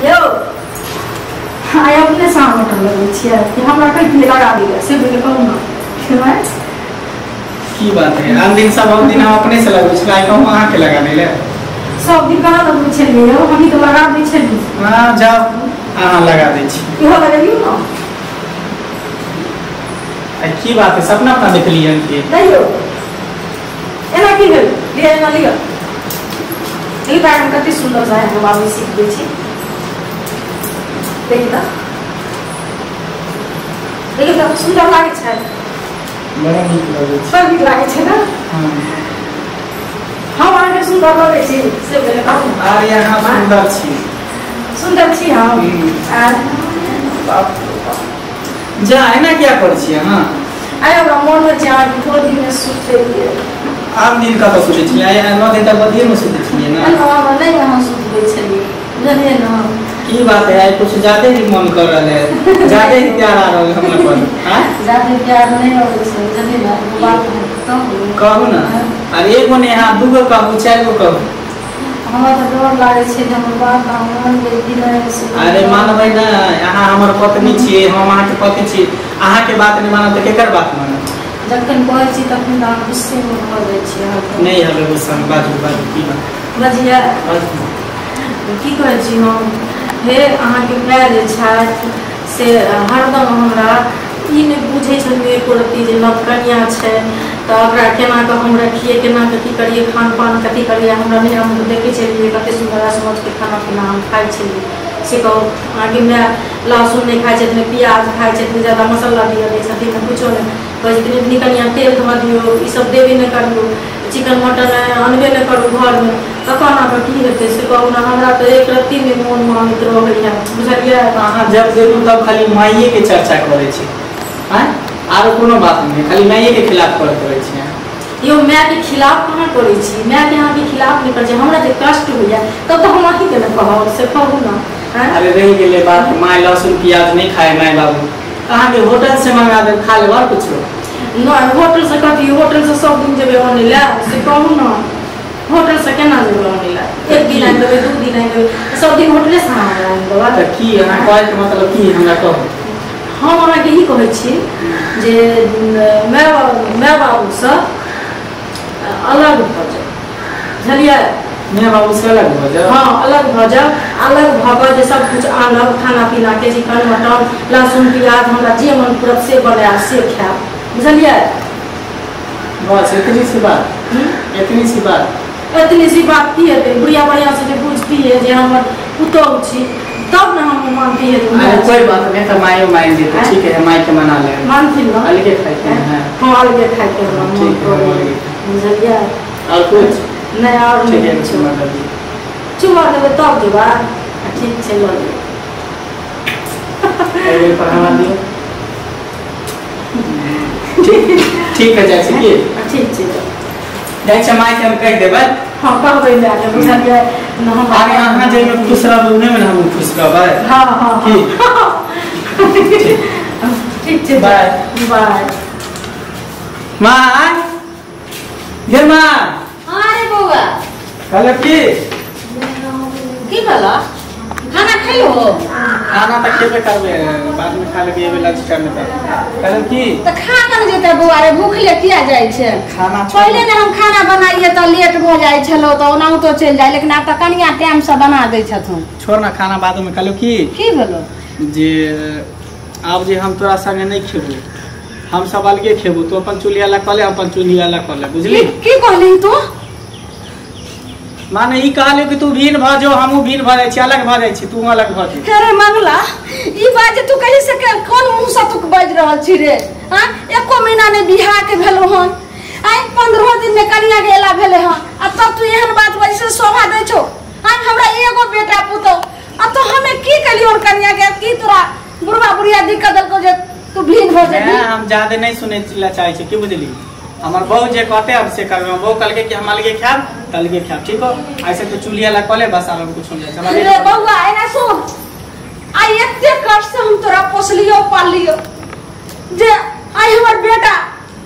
यो आय अपने सामने कर लगे छियै कि हमरा कहीं लगा दिया से बोले कहूं ना सुनाय की बात है आन दिन सब दिन हम अपने से लगबै छियै कहूं अहाँ के लगा देले सब दिन कहाँ लगबै छलियै हम तो लगा दै छलियै हां जाओ अहाँ लगा दै छी इहो लगेलियो ना की बात है सपना अपना देख लियन के नहीं हो एना की भेल लिया ना लिया ई बार हम कते सुंदर सा है बाबू सीख दै छी देखिए तो सुंदर लागे छै बड़ा नीक लागे छै बड़ नीक लागे छै ना हां हम आगे सुंदर लागे छी से बोले कहूं आ यहाँ सुंदर छी हम बाप जा है ना क्या कर छी हां आय हमरा मन में जान थोड़ा दिन में सुते लिए आम दिन का तो सोचे छी आय 9 दिन तक बदिए में सुते छी ना नहीं हम सुते छलिए जाने ना की बात है आज कुछ ज्यादा ही मन कर रहा है ज्यादा ही प्यार आ रहा है हमरा पर हां ज्यादा प्यार नहीं हो छै जाने ना बात कहू ना अरे एगो ने हां दूगो कहू चार गो कहू हमरा तो डर लागे छै जे हमर बात मन के दिन अरे मानबै ना अहाँ हमर पत्नी छी हम अहाँ के पति छी अहाँ के बात नहीं मानब त केकर बात मानब जखन कहै छी तखन अहाँ गुस्से में भऽ जाइ छी नहीं हबे गुस्सा में बाजू की बात बजिया की कहै छी हम हे अहाँ के भाय जे छथि से हरदम हमरा ई नहीं बुझे छथिन एको रत्ती जे नव कन्या छै तो ओकरा केना के हम रखिए केना के की करिए खान पान कथी करिए हमरा नहीं हम देखे छलिए कते सुंदर समझ के खाना पीना हम खाइ छलिए से कहू आगे मैं लहसुन नहीं खाइ छथिन प्याज खाइ छथिन ज़्यादा मसाला दिया दै छथिन कुछो नहीं कहै छथिन इतनी कनिया तेल धो दियो ई सब देबे नहीं करियो चिकन मटन अनबे नहीं करू घर में कखन आके की हेतै से कहू ना हमरा तो एक रत्ती में मन मानित रहैया बुझलिए अहाँ जब देखू तब खाली माइये के चर्चा करे छी हां आरो कोनो बात नहीं खाली माइये के खिलाफ करत रहै छी यो मैं के खिलाफ कहाँ करे छी मैं के यहाँ के खिलाफ नहीं कर छी हमरा जे कष्ट होइया तब तो हम अही के न कहब से कहू ना अरे रही गेले बात माय लहसुन प्याज नहीं खाए माय बाबू कहाँ के होटल से मंगा दे खा ले और कुछ ना होटल से कथी होटल से सब दिन जेबे आने ला से कहू ना होटल से केना जेबे आने ला एक दिन आने देबे दू दिन आने देबे सब दिन होटले से आने देबे त की अहाँ कहै के मतलब की हमरा कहू हम अहाँ के ही कहै छी जे मैं बाबू से अलग भ जाओ बुझलिए मैं बाबू से अलग भ जाओ हां अलग भ जाओ अलग भग जे सब कुछ अलग खाना पीना के चिकन मटन लहसुन प्याज हमरा जे मन पूरा से बनाया से खाए बुझलिए बस इतनी सी बात की है बुढ़िया बढ़िया से पूछती है जे हमर पुतौह छी तब ना हम मानती है अरे कोई बात नहीं तो मायो मान दे ठीक है माई के मना ले मानती ना अलगे खाते हैं हां अलगे खाते हैं बुझलिए और कुछ नहीं और ठीक है चुमा देबे तब देबा ठीक छै लो एबे पर हवा दियो ठीक है जैसे कि ठीक छै जाय छै माई के हम कह देबै हां कहबै ले आके बुझलिए न हम आगे अहाँ जे में खुश रहबै उहे में हम खुश रहबै हां हां ठीक छै बाय माय गे माय अरे बउआ कहले की भला खाना खइलो खाना त खेबे करबे बाद में खा लेबे लंच टाइम में कहले की त खा कन जेते बउआ रे भूख ले किया जाय छै खाना पहले ने हम खाना बनाइए त लेट भ जाय छलो त ओना तो चल जाय लेकिन अब त कनिया टाइम से बना दै छथुन छोड़ ना खाना बाद में कहलो की भेलो जे अब जे हम तोरा संगे नहीं खेबू हम सब अलगे खेबू तो अपन चुलिया ला कले अपन चुलिया ला कले बुझली की कहली तू माने ई कहले कि तू भीन भ जो हमहु भीन भ जाय छी अलग भ जाय छी तू अलग भ जी अरे मंगला ई बात तू कहि से कोन मुंह से तू बाज रहल छी रे हां एको महीना ने बियाह के भेलो हन आई 15 दिन में कनिया गेला भेले हन आ तब तू एहन बात वजह से शोभा दै छो हां हमरा एगो बेटा पुतो आ तो हमें की कलियो कनिया के की तोरा बुढ़वा बुढ़िया दिक्कत दल को जे तू भीन हो जेबी हम ज्यादा नहीं सुने ला चाहे छी की बुझली हमर बहु जे कहते अब से करबे बहु कल के कि हम अलगे खाब तलगे खाब ठीक हो ऐसे तो चुलिया ला कले बस आलो कुछ हो जाए चला रे बउआ एना सुन आई एते कष्ट से हम तोरा पोसलियो पालियो जे आई हमर बेटा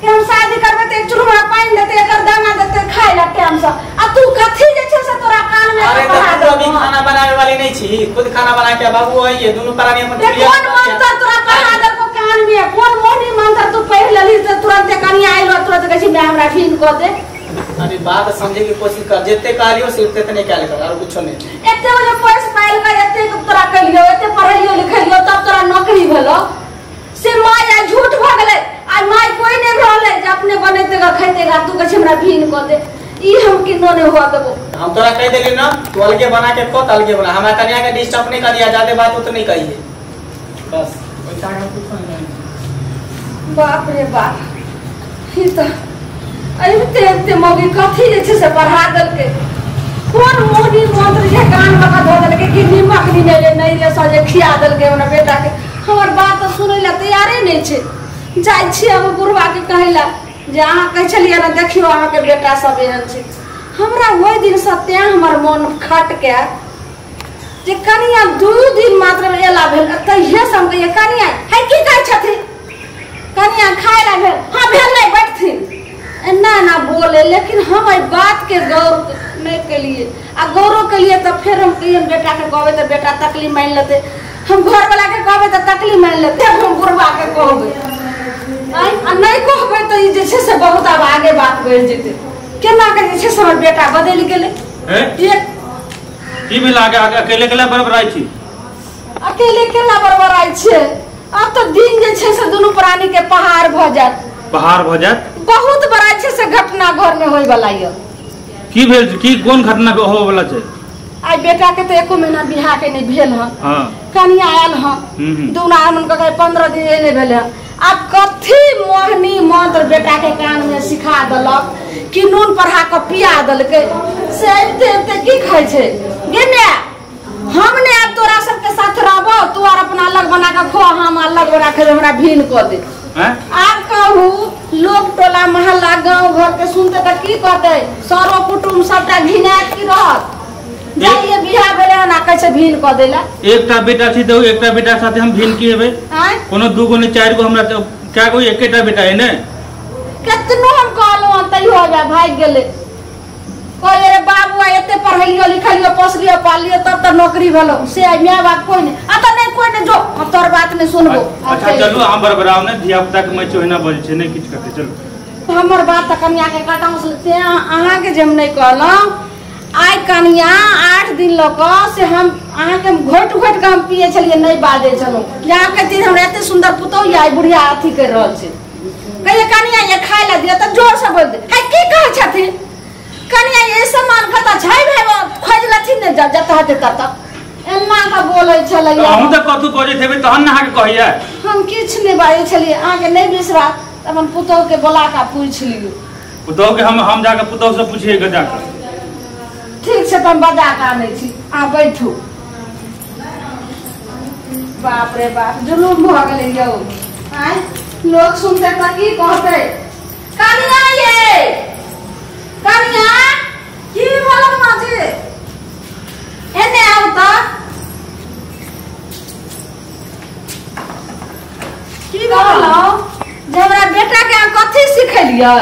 कि हम शादी करबे त एक चूल्हा पानी देते एकर दाना देते खाए ला टाइम से आ तू कथी जे छै से तोरा कान में अरे तो अभी खाना बनाने वाली नहीं छी, खुद खाना बना के बाबू है ये दोनों प्राणी अपन कौन मंत्र तोरा पढ़ा दे को कान में कौन मोहनी मंत्र तू पढ़ लेली त तुरंत कनी आइलो तुरंत कहै छी मैं हमरा फिन क दे। अभी बात समझे की कोशिश कर, जितने कहलियो सिर्फ इतने क्या कर और कुछ नहीं। एते बजे पैसा पाइल का एते तोरा कलियो एते पढ़लियो लिखलियो तब तोरा नौकरी भेलो से माया झूठ भ गेलै। आ माय कोई नहीं रहले जे अपने बनेतेगा खैतेगा तू कहै हमरा भीन क दे ई हम किनो नहीं हुआ देबो। हम तोरा कह देली ना तू अलगे बना के खो अलगे बना, हमरा कन्या के डिस्टर्ब नहीं कर दिया, ज्यादा बात तो नहीं कहिए बस। पैसा का कुछ नहीं। बाप रे बाप ई त अइते मौगी कथी जे छै से पढ़ा देलके कौन मोहनी मंत्र जे कान में धो देलके कि निमक नहीं रे सजे खिया देलके हमरा बेटा के। हमर बात तो सुनै ला तैयारे नहीं छै। जाय छी हम बुढ़वा के कहैला जे अहाँ कहै छलियै ना देखियो अहाँ के बेटा सब एहन छै। हमरा ओइ दिन से ते हमर मन खट के जे कनिया 2 दिन मात्र एला भेल तहिए से हम कहिए कनिया है की कहै छथि कनिया खाय ला भेल हां भेल नहीं बैठथिन ना ना बोले। लेकिन हम एहि बात के गौर नहीं कलिए आ गौर कलिए तो फिर हम कहिए बेटा के कहबे तो बेटा तकलीफ मान लेते, हम घर वाला के कहबे तो तकलीफ मान लेते, हम बुढ़वा के कहबे आ नहीं कहबे तो ई जे छै से बहुत अब आगे बात बढ़ जेते। केना के जे छै से हमर बेटा बदल गेले एक की भी लागे अकेले केला बरबराई छी, अकेले केला बरबराई छै। अब तो दिन जे छै से दोनों प्राणी के पहाड़ भ जात, पहाड़ भ जात। बहुत बड़ा छै से घटना घर में होय वाला य। की भेल की कोन घटना हो वाला छै? आई बेटा के तो 1 महीना बियाह के नहीं भेल ह। हां कनिया आयल ह दूना मन के 15 दिन नहीं भेल ह। अब कथी मोहनी मंत्र बेटा के कान में सिखा दलक कि नून पढ़ा के पिया दलके से एते की खाय छै गेने हमने अब तोरा सब के साथ रहबो तू और अपना अलग बना के खो हम अलग बना के हमरा भीन क दे। आप कहू लोग टोला मोहल्ला गांव घर के सुनते त की कहते सारो कुटुंब सबटा घिनात की रहत जाइए बियाह भेले ना कैसे भीन क देला। एकटा बेटा छी तो एकटा बेटा साथे हम भीन की हेबे कोनो दूगो ने चार गो हमरा क्या कोई एकेटा बेटा है ने कितनो हम कहलो तैयो हो भाग गेले कहले रे बाबू एते पढ़लियो लिखलियो पोसलियो पालियो तब त नौकरी भेलो से माय बाप कोई नहीं आ त नहीं कोई नहीं जो तोर बात नहीं सुनबो। अच्छा चलो हम बरबराव ने धिया पुता के मैं चोहिना बज छै नहीं किछ करते चलो हमर बात त कन्या के कटाऊ से अहाँ के जे हम नहीं कहलो आई कन्या 8 दिन लक से हम अहाँ के घोट घोट के हम पिए छलिए नहीं बाजे चलो यहाँ कहती हमरा एते सुंदर पुतौ या बुढ़िया अथी कर रहल छै कहिए कन्या ये खाय ला दिया त जोर से बोल दे है की कहै छथि कन्या ये सामान कता छै भाई खोज लथि ने जता हते तता एना का बोलै छलै हम त कथु बजे थेबे तहन ना के कहिया हम किछ नहीं बाजे छलिए अहाँ के नहीं विश्वास अपन पुतौ के बोला का पूछ लियो पुतौ के हम जाके पुतौ से पूछिए के जाके ठीक से तुम बजा के आने छी आ बैठू। बाप रे बाप जुलूम भ गेलै यौ आय लोग सुनते त की कहते कनिया ये कनिया की भलन माजे एने आउ त की कहलो हमरा बेटा के कथि सिखेलियै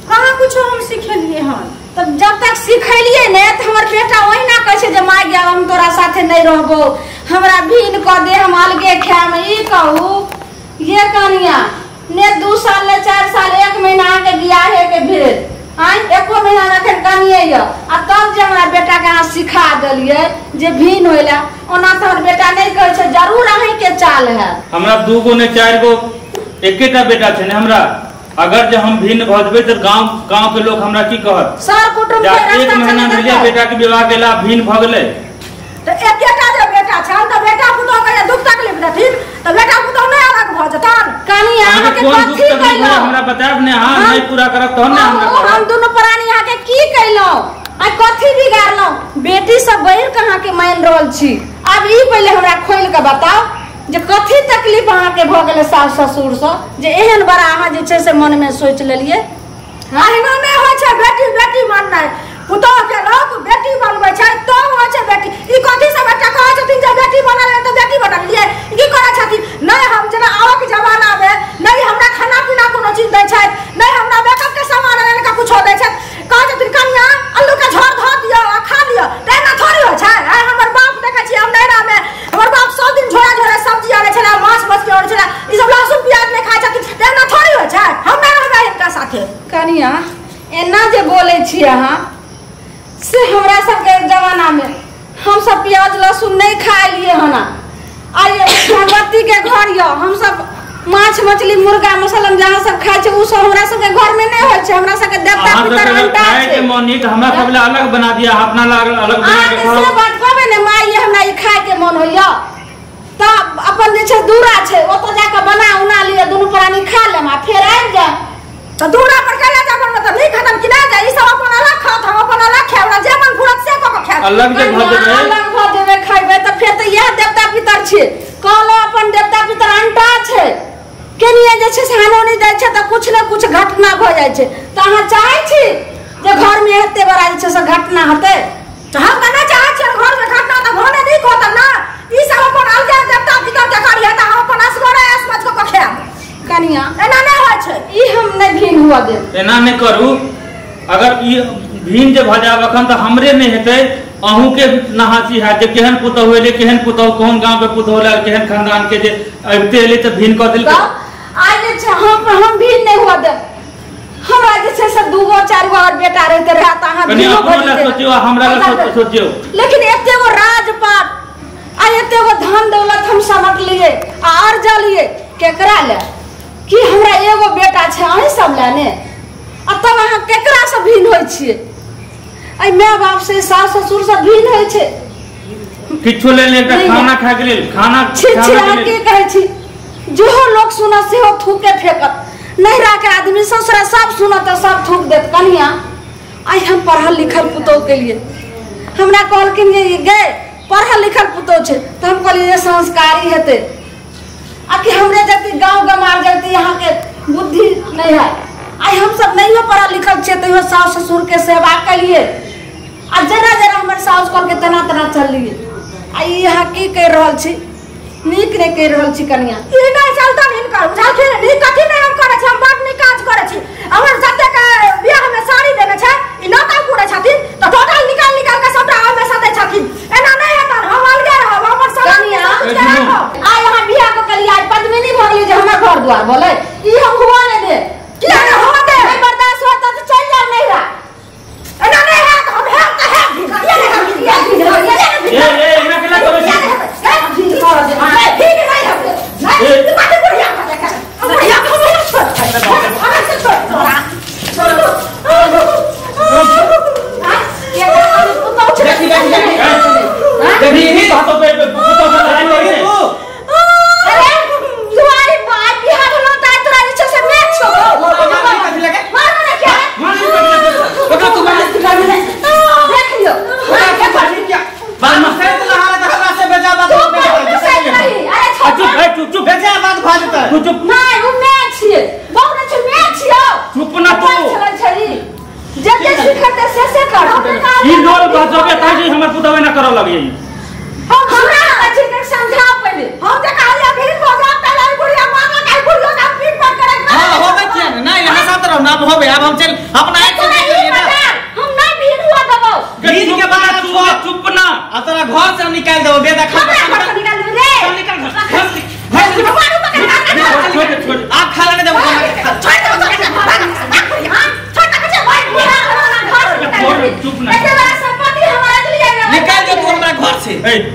कहाँ कुछो हम सिखेलिए हन तब जब तक सिखलिए ने तो हमर बेटा ओहिना कहै छै जे माय गया हम तोरा साथे नहीं रहबो हमरा भीन क दे हम अलगे खाम ई कहू ये कनिया ने 2 साल ले 4 साल 1 महीना के बियाहे के भेल आइ 1 महीना रखन कनिए य आ तब जे हमरा बेटा के अहाँ सिखा देलिए जे भीन होइला ओना तो हमर बेटा नहीं कहै छै जरूर अहीं के चाल है। हमरा 2 गो ने 4 गो एकेटा बेटा छै ने हमरा अगर जो हम भिन्न भजबे तो गांव के लोग हमरा की कहत सर कुटुंब के रास्ता 1 महीना भेलिया बेटा के विवाह केला भिन्न भ गेले तो एकेटा जे बेटा छ त बेटा पुतो के दुख तकलीफ देथिन त बेटा पुतो नहीं अलग भ जतन कनी अहाँ के कथि कहलो हमरा बताब ने हां नहीं पूरा करब तहन ने हमरा हम दोनों प्राणी अहाँ के की कहलो आ कथि बिगाड़लो बेटी सब बैर कहां के मान रहल छी अब ई पहले हमरा खोल के बताओ जे कथि तकलीफ अहाँ के भ गेले सास ससुर से जे एहन बड़ा अहाँ जे छै से मन में सोच लेलिए अहिना में होय छै बेटी बेटी माननाय पुतो के लोग बेटी बनबै छै तो होय छै बेटी ई कथि से बेटा कहै छथिन जे बेटी बनल है तो बेटी बनलिए की करै छथिन नहीं हम जना आवक जमाना में नहीं हमरा खाना पीना कोनो चीज दै छै प्याज लहसुन नहीं खाए लिए हना। आइए भगवती के घर यो हम सब माछ मछली मुर्गा मसलम जहाँ सब खाए छे उ सब हमरा सब के घर में नहीं होय छे। हमरा सब के देवता पितर अंटा छे मनी त हमरा सब ले अलग बना दिया अपना अलग बना के खाओ। से बात कहबे ने माई हमरा ई खाए के मन होइया त अपन जे छे दूरा छे ओ तो जाके बना उना लिए दुनु प्राणी खा लेम आ फिर आइ जा त दूरा पर केला जाबन त नहीं खत्म कि ना जा। ई सब अपन अलग खात हम अपन अलग खाएब जे मन फुरत से क खाएब अलग जे भ देबे अलग भ देबे खाइबे त फिर त यह देवता पितर छे कहलो अपन देवता पितर अंटा छे केनिए जे छे सानो नहीं जाय छे त कुछ न कुछ घटना भ जाय छे। त अहाँ चाहै छी जे घर में एते बड़ा जे छे से घटना हते त हम कना चाहै छी घर में घटना त घरे नहीं होत ना। ई सब अपन अलग देवता पितर के करिए त हम अपन असगरे असमझ क खाएब कनिया एना नहीं होय छे। ई हम नहीं भीन हुआ दे एना नहीं करू। अगर ई भीन जे भ जाब अखन त हमरे नहीं हेते अहू के नहासी है जे केहन पुतो होले केहन पुतो कोन गांव के पुतो होला केहन खानदान के जे अबते एले त भीन क दिल आज जे हम भीन नहीं हुआ दे। हमरा जे छे से दूगो चारगो और बेटा रहते रहा त अहाँ कनी अपना सोचियो हमरा ला सोचियो। लेकिन एते गो राजपाट आ एते गो धन दौलत हम समट लिए और जलिए केकरा ले कि हमरा एगो बेटा छे अहीं सब लाने आ तब अहाँ केकरा से भीन होय छिए। आई माय बाप से सास ससुर से भीन होय छे किछो ले ले खाना खा के लेल खाना खाना के कहै छी जो लोग सुना से हो थूके फेंकत नहीं रहा के आदमी ससुरा सब सुनत सब थूक देत कन्या। आई हम पढ़ल लिखल पुतो के लिए हमरा कहलकिन ये गए पढ़ल लिखल पुतो छे त हम कहलिए संस्कारी हेते आ कि हमरे जति गांव गमार जति यहाँ के बुद्धि नहीं है। आई हम सब नहीं हो पढ़ल लिखल छे तो सास ससुर के सेवा करिए आ जरा जरा हमर सास कल के तना तना चलिए। आई यहाँ की कह रहल छी नीक ने कह रहल छी कन्या। ई नहीं चलता इनका बुझा के नी कथि नहीं हम करे छी हम बात नहीं काज करे छी। हमर जते के बियाह में साड़ी देने छै ई नौता पूरे छथिन त टोटल निकाल के सबटा हम साथे छथिन एना नहीं हेता हम अलगे रहब हमर कन्या। आ यहाँ बियाह को कलिया आज पद्मिनी भगली जे हमर घर द्वार बोले ई हम हुआ नहीं दे कि हम दे नहीं बर्दाश्त होता तो चल जा नहीं रहा एना नहीं है हम है त है ए एना केला करै छी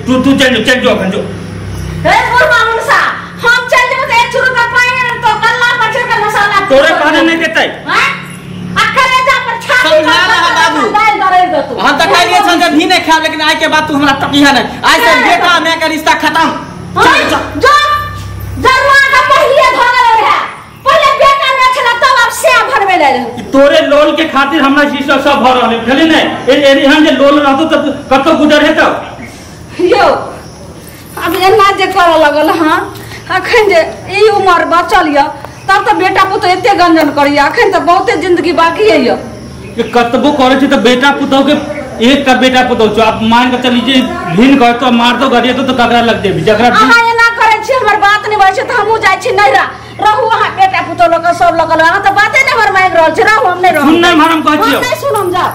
तू चल जो अपन जो ए बोल मामुसा हम चल जेबे त 1 रुपया पाए तो कल्ला बचे के मसाला तोरे कहने नहीं देतै हैं अखरे जा पर छाती समझा रहा बाबू दाल दरे दे तू हम त कहिए छन जे भी नहीं खाब लेकिन आज के बाद तू हमरा टपिया नहीं आज से बेटा मैं का रिश्ता खत्म चल जो जरवा का पहले भागल है पहले बेटा ने छला तब अब से भरवे ले तोरे लोल के खातिर हमरा शीशा सब भर रहले बुझली नहीं एरी हम जे लोल रहतो त कतो गुजर हेतो यो अब एना जे करे लगल हां अखन जे ई उम्र बचल य तब तो बेटा पुतो एते गंजन करिया अखन तो बहुते जिंदगी बाकी है य कतबो करे छी त बेटा पुतो के एक का बेटा पुतो छ आप मान के चली जे भिन कर तो मार दो गरिए तो ककरा लग देबी जकरा अहाँ एना करे छी हमर बात नहीं बचे त हमहु जाय छी नैरा रहू अहाँ बेटा पुतो लोग सब लगल अहाँ तो बाते नहीं हमर मांग रहल छी रहू हम नहीं रहू सुन नहीं मारम कहै छी हम नहीं सुनम जा